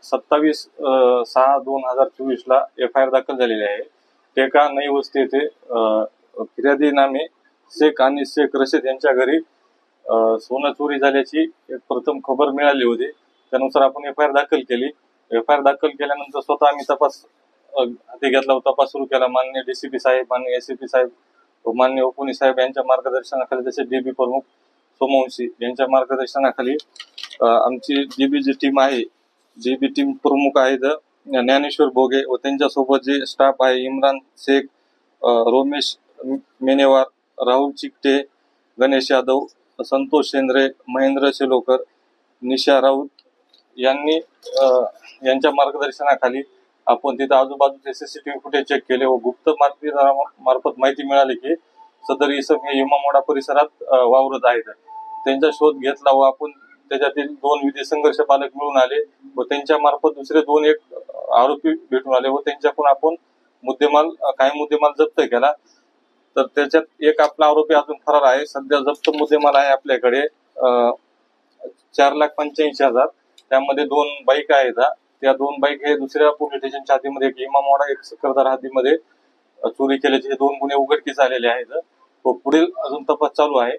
27/6/2024 ला FIR दाखल झालेली आहे। टेका नई वस्ती येथे फिर्यादी नामे शेख आणि शेख रशीद यांच्या घरी सोनं चोरी झाल्याची एक प्रथम खबर मिळाली होती। त्यानुसार आपण FIR दाखल केली। FIR दाखल केल्यानंतर स्वतः आम्ही तपास हाती घेतला व तपास सुरू केला। माननीय DCP साहेब, माननीय SCP साहेब व माननीय उपनी साहेब यांच्या मार्गदर्शनाखाली, जसे DB प्रमुख सोमवंशी यांच्या मार्गदर्शनाखाली आमची DB जी टीम आहे, DB टीम प्रमुख आहेत ज्ञानेश्वर भोगे व त्यांच्यासोबत जे स्टाफ आहे इम्रान शेख, रोमेश मेनेवार, राहुल चिकटे, गणेश यादव, संतोष शेंद्रे, महेंद्र शेलोकर, निशा राऊत यांच्या मार्गदर्शनाखाली आपण तिथे आजूबाजूचे CCTV फुटेज चेक केले व गुप्त मार्फत माहिती मिळाली की सदर इसम हे इमामवाडा परिसरात वावरत आहेत। त्यांचा शोध घेतला व आपण त्याच्यातील 2 विधी संघर्ष पालक मिळून आले व त्यांच्या मार्फत दुसरे 2 आरोपी भेटून आले व त्यांच्याकडून आपण काही मुद्देमाल जप्त केला। तर त्याच्यात एक आपला आरोपी अजून फरार आहे। सध्या जप्त मुद्देमाल आहे आपल्याकडे 4,85,000। त्यामध्ये 2 बाईक आहेत। त्या 2 बाईक हे दुसऱ्या पोलीस स्टेशनच्या हद्दीमध्ये, एक इमामवाडा एक सकरदार हद्दीमध्ये चोरी केल्याचे 2 गुन्हे उघडकीस आलेले आहेत व पुढील अजून तपास चालू आहे।